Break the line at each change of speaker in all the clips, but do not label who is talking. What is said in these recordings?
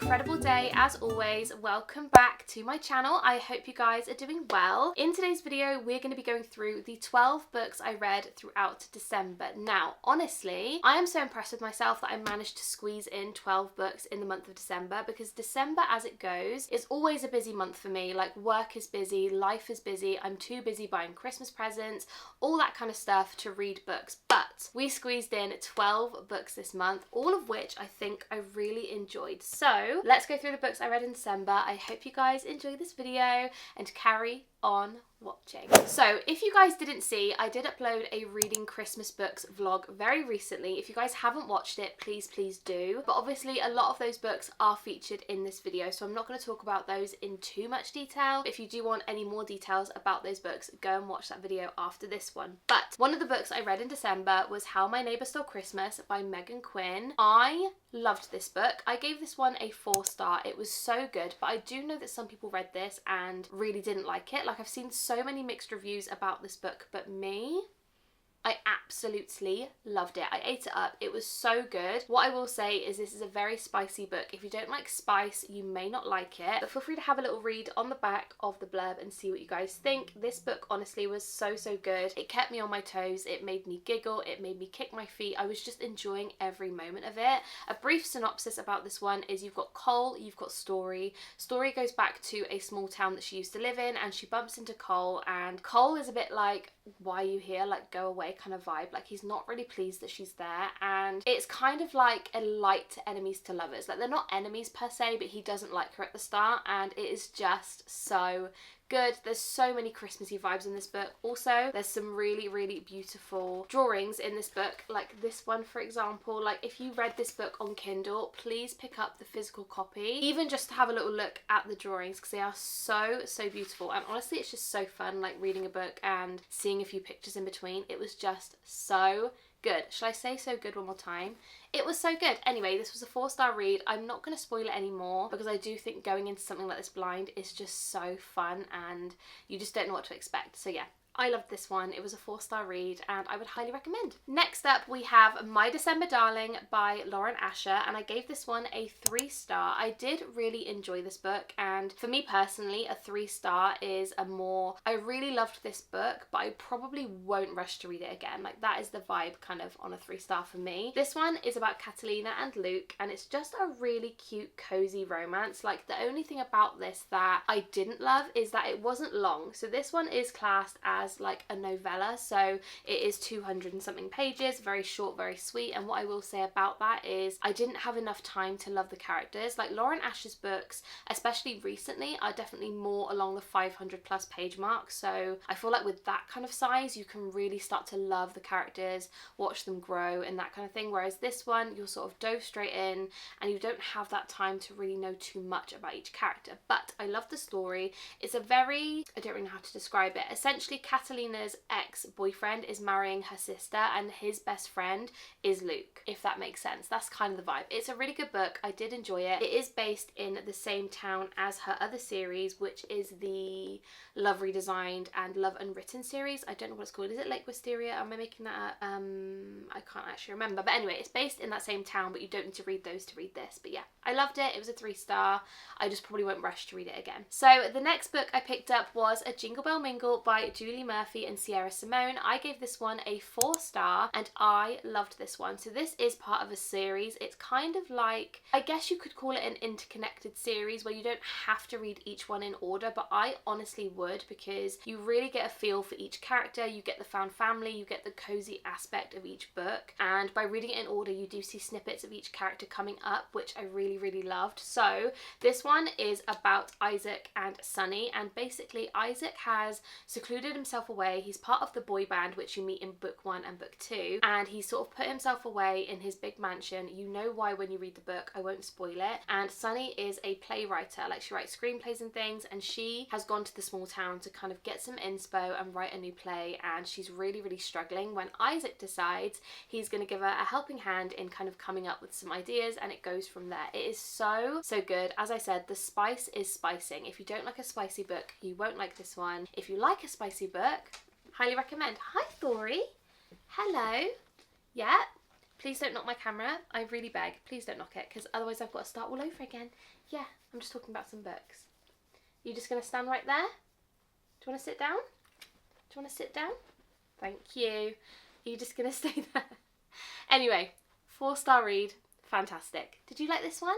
incredible day as always. Welcome back to my channel. I hope you guys are doing well. In today's video, we're going to be going through the 12 books I read throughout December. Now, honestly, I am so impressed with myself that I managed to squeeze in 12 books in the month of December, because December, as it goes, is always a busy month for me. Like, work is busy, life is busy, I'm too busy buying Christmas presents, all that kind of stuff to read books. But we squeezed in 12 books this month, all of which I think I really enjoyed. So let's go through the books I read in December. I hope you guys enjoy this video and carry on watching. So if you guys didn't see, I did upload a reading Christmas books vlog very recently. If you guys haven't watched it, please do. But obviously a lot of those books are featured in this video, so I'm not going to talk about those in too much detail. If you do want any more details about those books, go and watch that video after this one. But one of the books I read in December was How My Neighbour Stole Christmas by Megan Quinn. I loved this book. I gave this one a 4-star. It was so good, but I do know that some people read this and really didn't like it. Like, I've seen so many mixed reviews about this book, but me, I absolutely loved it. I ate it up. It was so good. What I will say is this is a very spicy book. If you don't like spice, you may not like it, but feel free to have a little read on the back of the blurb and see what you guys think. This book honestly was so good. It kept me on my toes. It made me giggle. It made me kick my feet. I was just enjoying every moment of it. A brief synopsis about this one is you've got Cole, you've got Story. Story goes back to a small town that she used to live in, and she bumps into Cole, and Cole is a bit like, why are you here? Like, go away kind of vibe. Like, he's not really pleased that she's there, and it's kind of like a light enemies to lovers. Like, they're not enemies per se, but he doesn't like her at the start, and it is just so good. There's so many Christmassy vibes in this book. Also, there's some really beautiful drawings in this book, like this one for example. Like, if you read this book on Kindle, please pick up the physical copy, even just to have a little look at the drawings, because they are so beautiful. And honestly, it's just so fun, like, reading a book and seeing a few pictures in between. It was just so good. Shall I say so good one more time? It was so good. Anyway, this was a 4-star read. I'm not going to spoil it anymore, because I do think going into something like this blind is just so fun and you just don't know what to expect. So yeah, I loved this one. It was a 4-star read and I would highly recommend. Next up, we have My December Darling by Lauren Asher, and I gave this one a 3-star. I did really enjoy this book, and for me personally, a 3-star is a more, I really loved this book, but I probably won't rush to read it again. Like, that is the vibe kind of on a 3-star for me. This one is about Catalina and Luke, and it's just a really cute, cozy romance. Like, the only thing about this that I didn't love is that it wasn't long. So this one is classed as like a novella, so it is 200 and something pages, very short, very sweet. And what I will say about that is I didn't have enough time to love the characters. Like, Lauren Asher's books, especially recently, are definitely more along the 500+ page mark, so I feel like with that kind of size you can really start to love the characters, watch them grow and that kind of thing, whereas this one you'll sort of dove straight in and you don't have that time to really know too much about each character. But I love the story. It's a very, I don't really know how to describe it. Essentially, Catalina's ex-boyfriend is marrying her sister and his best friend is Luke, if that makes sense. That's kind of the vibe. It's a really good book. I did enjoy it. It is based in the same town as her other series, which is the Love Redesigned and Love Unwritten series. I don't know what it's called. Is it Lake Wisteria? Am I making that up? I can't actually remember. But anyway, it's based in that same town, but you don't need to read those to read this. But yeah, I loved it. It was a 3-star. I just probably won't rush to read it again. So the next book I picked up was A Jingle Bell Mingle by Julie Murphy and Sierra Simone. I gave this one a 4-star and I loved this one. So this is part of a series. It's kind of like, I guess you could call it an interconnected series where you don't have to read each one in order, but I honestly would, because you really get a feel for each character. You get the found family, you get the cozy aspect of each book, and by reading it in order you do see snippets of each character coming up, which I really loved. So this one is about Isaac and Sunny, and basically Isaac has secluded himself away. He's part of the boy band, which you meet in book 1 and book 2, and he's sort of put himself away in his big mansion. You know why when you read the book. I won't spoil it. And Sunny is a playwright. Like, she writes screenplays and things, and she has gone to the small town to kind of get some inspo and write a new play, and she's really struggling when Isaac decides he's going to give her a helping hand in kind of coming up with some ideas, and it goes from there. It is so good. As I said, the spice is spicing. If you don't like a spicy book, you won't like this one. If you like a spicy book, highly recommend. Hi, Thori. Hello. Yeah. Please don't knock my camera. I really beg. Please don't knock it, because otherwise I've got to start all over again. Yeah, I'm just talking about some books. You just going to stand right there? Do you want to sit down? Do you want to sit down? Thank you. Are you just going to stay there? Anyway, 4-star read. Fantastic. Did you like this one?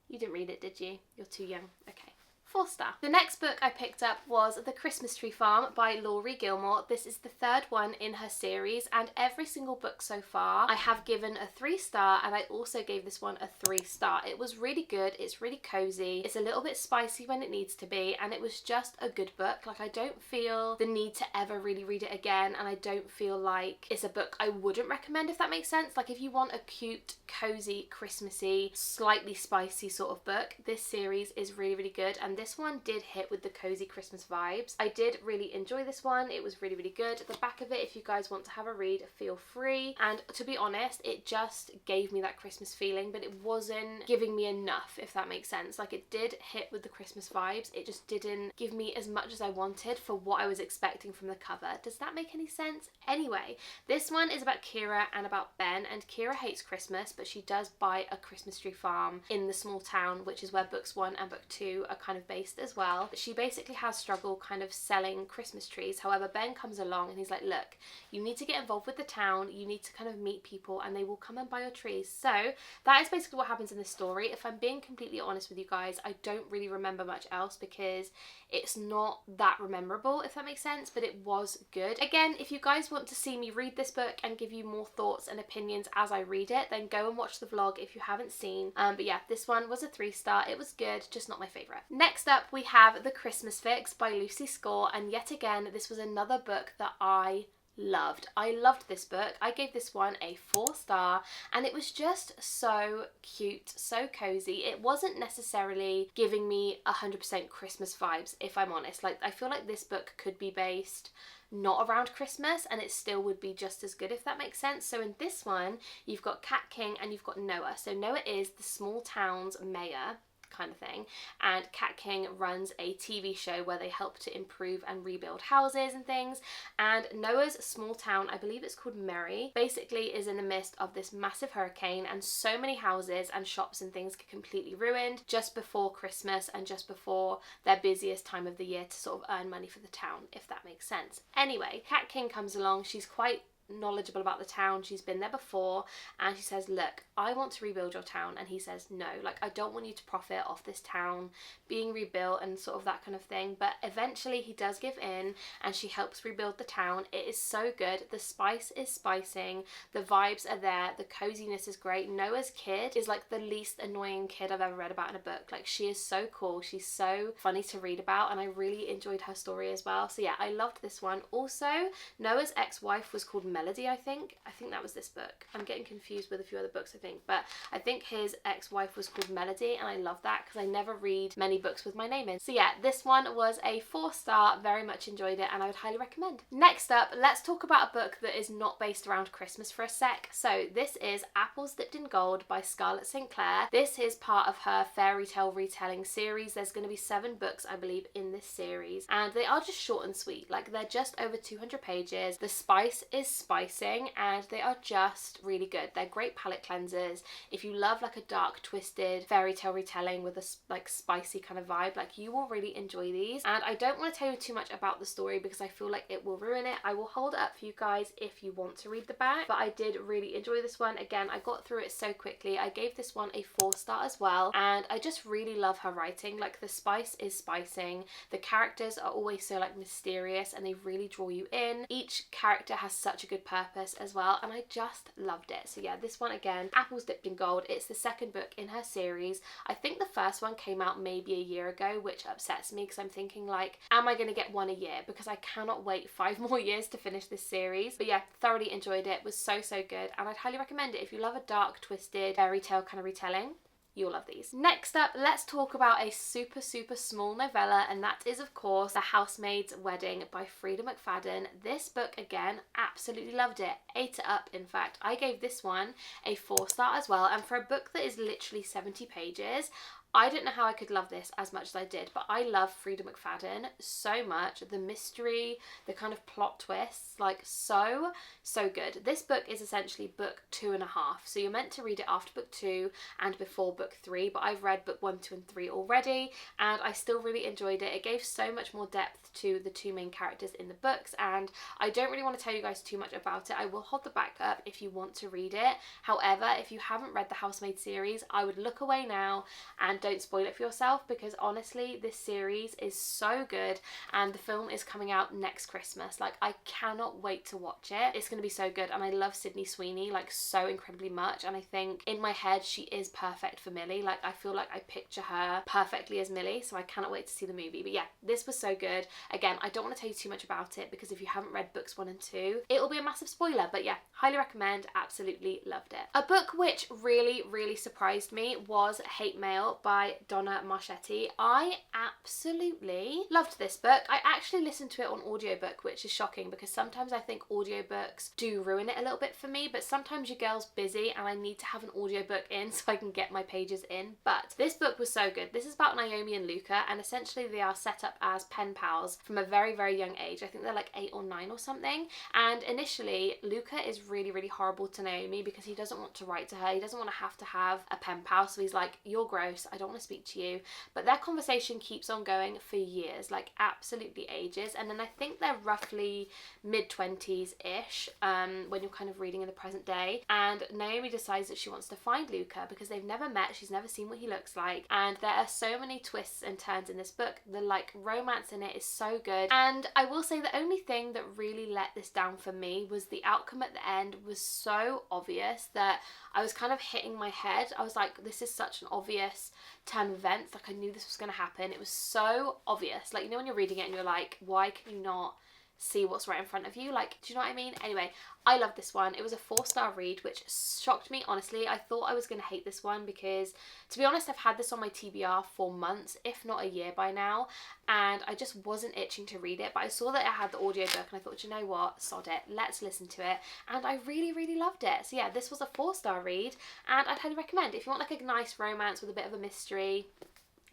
You didn't read it, did you? You're too young. Okay. 4-star. The next book I picked up was The Christmas Tree Farm by Laurie Gilmore. This is the 3rd one in her series, and every single book so far I have given a 3-star, and I also gave this one a 3-star. It was really good. It's really cozy. It's a little bit spicy when it needs to be, and it was just a good book. Like, I don't feel the need to ever really read it again, and I don't feel like it's a book I wouldn't recommend, if that makes sense. Like, if you want a cute, cozy, Christmassy, slightly spicy sort of book, this series is really, really good, and this one did hit with the cozy Christmas vibes. I did really enjoy this one. It was really, really good. At the back of it, if you guys want to have a read, feel free. And to be honest, it just gave me that Christmas feeling, but it wasn't giving me enough, if that makes sense. Like, it did hit with the Christmas vibes. It just didn't give me as much as I wanted for what I was expecting from the cover. Does that make any sense? Anyway, this one is about Kira and about Ben, and Kira hates Christmas, but she does buy a Christmas tree farm in the small town, which is where books 1 and book 2 are kind of based as well. She basically has struggled kind of selling Christmas trees. However, Ben comes along and he's like, look, you need to get involved with the town, you need to kind of meet people, and they will come and buy your trees. So that is basically what happens in this story. If I'm being completely honest with you guys, I don't really remember much else because it's not that memorable, if that makes sense, but it was good. Again, if you guys want to see me read this book and give you more thoughts and opinions as I read it, then go and watch the vlog if you haven't seen. But yeah, this one was a 3-star. It was good, just not my favourite. Next up, we have The Christmas Fix by Lucy Score, and yet again, this was another book that I loved. I loved this book. I gave this one a 4-star, and it was just so cute, so cozy. It wasn't necessarily giving me 100% Christmas vibes, if I'm honest. Like, I feel like this book could be based not around Christmas and it still would be just as good, if that makes sense. So in this one, you've got Cat King and you've got Noah. So Noah is the small town's mayor kind of thing, and Cat King runs a TV show where they help to improve and rebuild houses and things. And Noah's small town, I believe it's called Merry, basically is in the midst of this massive hurricane, and so many houses and shops and things get completely ruined just before Christmas and just before their busiest time of the year to sort of earn money for the town, if that makes sense. Anyway, Cat King comes along. She's quite knowledgeable about the town, she's been there before, and she says, look, I want to rebuild your town. And he says, no, like, I don't want you to profit off this town being rebuilt and sort of that kind of thing. But eventually he does give in and she helps rebuild the town. It is so good. The spice is spicing, the vibes are there, the coziness is great. Noah's kid is like the least annoying kid I've ever read about in a book. Like, she is so cool, she's so funny to read about, and I really enjoyed her story as well. So yeah, I loved this one. Also, Noah's ex-wife was called Melody, I think that was this book. I'm getting confused with a few other books, I think, but I think his ex-wife was called Melody, and I love that because I never read many books with my name in. So yeah, this one was a 4-star, very much enjoyed it, and I would highly recommend. Next up, let's talk about a book that is not based around Christmas for a sec. So this is Apples Dipped in Gold by Scarlett St. Clair. This is part of her fairy tale retelling series. There's going to be 7 books, I believe, in this series, and they are just short and sweet. Like, they're just over 200 pages. The spice is spicing, and they are just really good. They're great palette cleansers. If you love like a dark, twisted fairy tale retelling with a like spicy kind of vibe, like, you will really enjoy these. And I don't want to tell you too much about the story because I feel like it will ruin it. I will hold it up for you guys if you want to read the back, but I did really enjoy this one. Again, I got through it so quickly. I gave this one a 4-star as well, and I just really love her writing. Like, the spice is spicing, the characters are always so like mysterious and they really draw you in. Each character has such a good purpose as well, and I just loved it. So yeah, this one again, Apples Dipped in Gold. It's the 2nd book in her series. I think the first one came out maybe a year ago, which upsets me because I'm thinking, like, am I going to get one a year? Because I cannot wait 5 more years to finish this series. But yeah, thoroughly enjoyed it. It was so good, and I'd highly recommend it if you love a dark, twisted fairy tale kind of retelling. You'll love these. Next up, let's talk about a super small novella, and that is, of course, The Housemaid's Wedding by Frida McFadden. This book, again, absolutely loved it. Ate it up, in fact. I gave this one a 4-star as well, and for a book that is literally 70 pages, I didn't know how I could love this as much as I did, but I love Frida McFadden so much. The mystery, the kind of plot twists, like so good. This book is essentially book 2.5. So you're meant to read it after book 2 and before book 3, but I've read book 1, 2 and 3 already, and I still really enjoyed it. It gave so much more depth to the two main characters in the books, and I don't really want to tell you guys too much about it. I will hold the back up if you want to read it. However, if you haven't read the Housemaid series, I would look away now and don't spoil it for yourself, because honestly this series is so good, and the film is coming out next Christmas. Like, I cannot wait to watch it. It's going to be so good, and I love Sydney Sweeney like so incredibly much, and I think in my head she is perfect for Millie. Like, I feel like I picture her perfectly as Millie, so I cannot wait to see the movie. But yeah, this was so good. Again, I don't want to tell you too much about it, because if you haven't read books 1 and 2, it will be a massive spoiler, but yeah, highly recommend. Absolutely loved it. A book which really surprised me was Hate Mail by Donna Marchetti. I absolutely loved this book. I actually listened to it on audiobook, which is shocking because sometimes I think audiobooks do ruin it a little bit for me, but sometimes your girl's busy and I need to have an audiobook in so I can get my pages in. But this book was so good. This is about Naomi and Luca, and essentially they are set up as pen pals from a very young age. I think they're like 8 or 9 or something, and initially Luca is really horrible to Naomi because he doesn't want to write to her. He doesn't want to have a pen pal, so he's like, you're gross, I don't want to speak to you. But their conversation keeps on going for years, like absolutely ages, and then I think they're roughly mid-20s-ish when you're kind of reading in the present day, and Naomi decides that she wants to find Luca because they've never met, she's never seen what he looks like, and there are so many twists and turns in this book. The like romance in it is so good, and I will say the only thing that really let this down for me was the outcome at the end was so obvious that I was kind of hitting my head. I was like, this is such an obvious turn of events, like I knew this was going to happen. It was so obvious, like, you know when you're reading it and you're like, why can you not see what's right in front of you? Like, do you know what I mean? Anyway, I love this one. It was a 4-star read, which shocked me, honestly. I thought I was going to hate this one because, to be honest, I've had this on my TBR for months, if not a year by now, and I just wasn't itching to read it, but I saw that it had the audiobook and I thought, you know what, sod it, let's listen to it, and I really loved it. So yeah, this was a 4-star read, and I'd highly recommend. If you want like a nice romance with a bit of a mystery,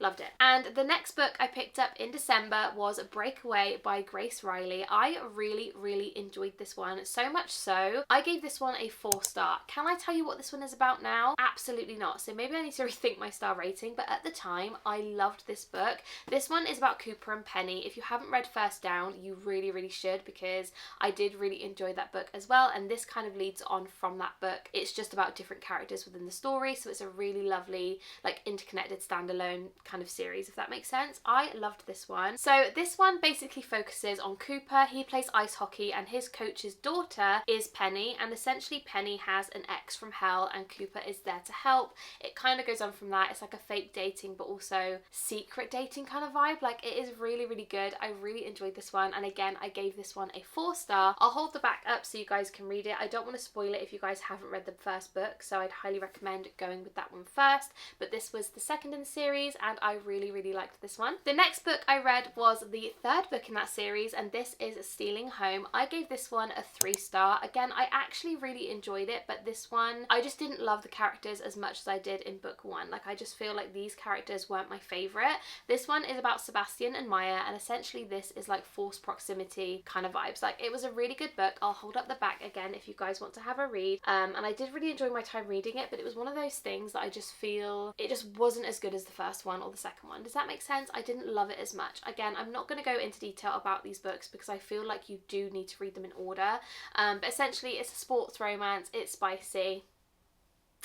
loved it. And the next book I picked up in December was Breakaway by Grace Riley. I really enjoyed this one, so much so I gave this one a 4-star. Can I tell you what this one is about now? Absolutely not. So maybe I need to rethink my star rating, but at the time I loved this book. This one is about Cooper and Penny. If you haven't read First Down, you really should, because I did really enjoy that book as well, and this kind of leads on from that book. It's just about different characters within the story, so it's a really lovely like interconnected standalone kind of series, if that makes sense. I loved this one. So this one basically focuses on Cooper. He plays ice hockey and his coach's daughter is Penny, and essentially Penny has an ex from hell and Cooper is there to help. It kind of goes on from that. It's like a fake dating but also secret dating kind of vibe. Like, it is really good. I really enjoyed this one, and again I gave this one a 4-star. I'll hold the back up so you guys can read it. I don't want to spoil it if you guys haven't read the first book, so I'd highly recommend going with that one first, but this was the second in the series and I really liked this one. The next book I read was the 3rd book in that series, and this is Stealing Home. I gave this one a 3-star. Again, I actually really enjoyed it, but this one I just didn't love the characters as much as I did in book 1. Like, I just feel like these characters weren't my favourite. This one is about Sebastian and Maya, and essentially this is like forced proximity kind of vibes. Like, it was a really good book. I'll hold up the back again if you guys want to have a read, and I did really enjoy my time reading it, but it was one of those things that I just feel it just wasn't as good as the first one or the second one. Does that make sense? I didn't love it as much. Again, I'm not going to go into detail about these books because I feel like you do need to read them in order, but essentially it's a sports romance, it's spicy.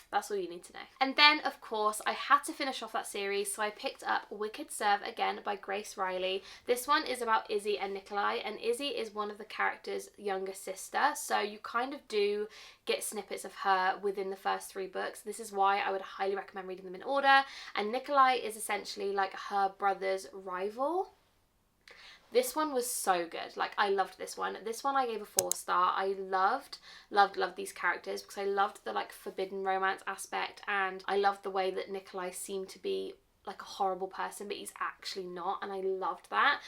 That's all you need to know. And then, of course, I had to finish off that series, so I picked up Wicked Serve again by Grace Riley. This one is about Izzy and Nikolai, and Izzy is one of the characters' younger sister, so you kind of do get snippets of her within the first 3 books. This is why I would highly recommend reading them in order. And Nikolai is essentially like her brother's rival. This one was so good. Like, I loved this one. This one I gave a 4-star. I loved these characters because I loved the like forbidden romance aspect, and I loved the way that Nikolai seemed to be like a horrible person, but he's actually not, and I loved that.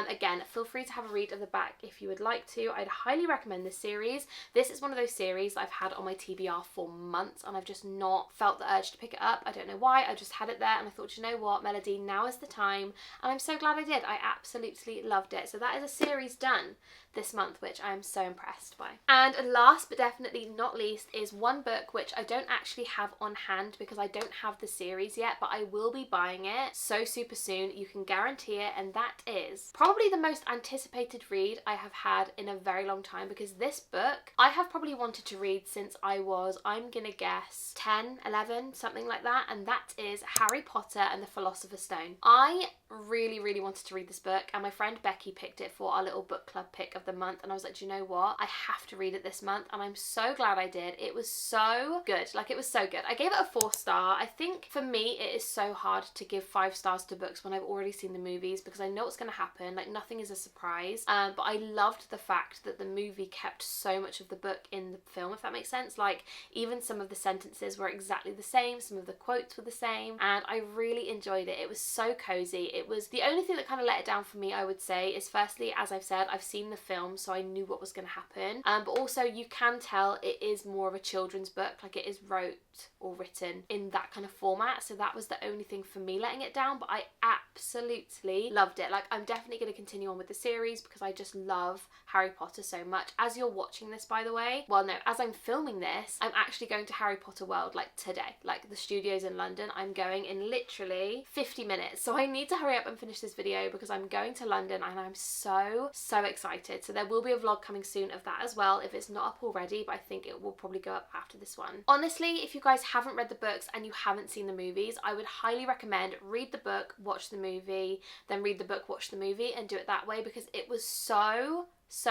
Again, feel free to have a read of the back if you would like to. I'd highly recommend this series. This is one of those series that I've had on my TBR for months, and I've just not felt the urge to pick it up. I don't know why, I just had it there, and I thought, you know what, Melody, now is the time, and I'm so glad I did. I absolutely loved it. So that is a series done this month, which I'm so impressed by. And last but definitely not least is one book which I don't actually have on hand because I don't have the series yet, but I will be buying it so super soon, you can guarantee it, and that is probably the most anticipated read I have had in a very long time, because this book I have probably wanted to read since I was, I'm gonna guess, 10, 11, something like that, and that is Harry Potter and the Philosopher's Stone. I really wanted to read this book, and my friend Becky picked it for our little book club pick of the month, and I was like, do you know what, I have to read it this month, and I'm so glad I did. It was so good, like it was so good. I gave it a 4-star. I think for me it is so hard to give 5 stars to books when I've already seen the movies, because I know what's going to happen, like nothing is a surprise, but I loved the fact that the movie kept so much of the book in the film, if that makes sense. Like even some of the sentences were exactly the same, some of the quotes were the same, and I really enjoyed it. It was so cozy. It was the only thing that kind of let it down for me, I would say, is firstly, as I've said, I've seen the film, so I knew what was going to happen, but also you can tell it is more of a children's book, like it is written in that kind of format, so that was the only thing for me letting it down, but I absolutely loved it. Like I'm definitely going to continue on with the series because I just love Harry Potter so much. As you're watching this, by the way, well no, as I'm filming this, I'm actually going to Harry Potter World like today, like the studios in London. I'm going in literally 50 minutes, so I need to hurry up and finish this video because I'm going to London and I'm so excited. So there will be a vlog coming soon of that as well if it's not up already, but I think it will probably go up after this one. Honestly, if you guys haven't read the books and you haven't seen the movies, I would highly recommend read the book, watch the movie, then read the book, watch the movie, and do it that way, because it was so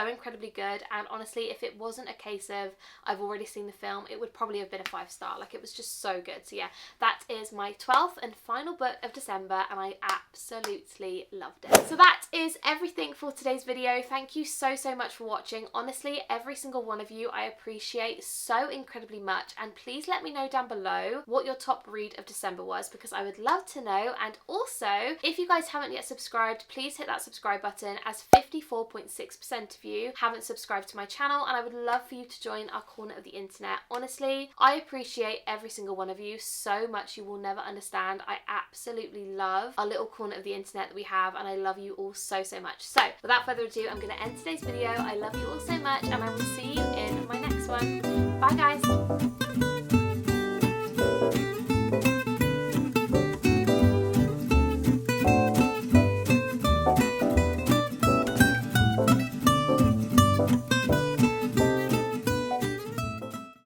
incredibly good. And honestly, if it wasn't a case of I've already seen the film, it would probably have been a 5-star. Like it was just so good. So yeah, that is my 12th and final book of December, and I absolutely loved it. So that is everything for today's video. Thank you so much for watching. Honestly, every single one of you I appreciate so incredibly much, and please let me know down below what your top read of December was, because I would love to know. And also, if you guys haven't yet subscribed, please hit that subscribe button, as 54.6% of you haven't subscribed to my channel, and I would love for you to join our corner of the internet. Honestly, I appreciate every single one of you so much, you will never understand. I absolutely love our little corner of the internet that we have, and I love you all so much. So without further ado, I'm going to end today's video. I love you all so much, and I will see you in my next one. Bye guys.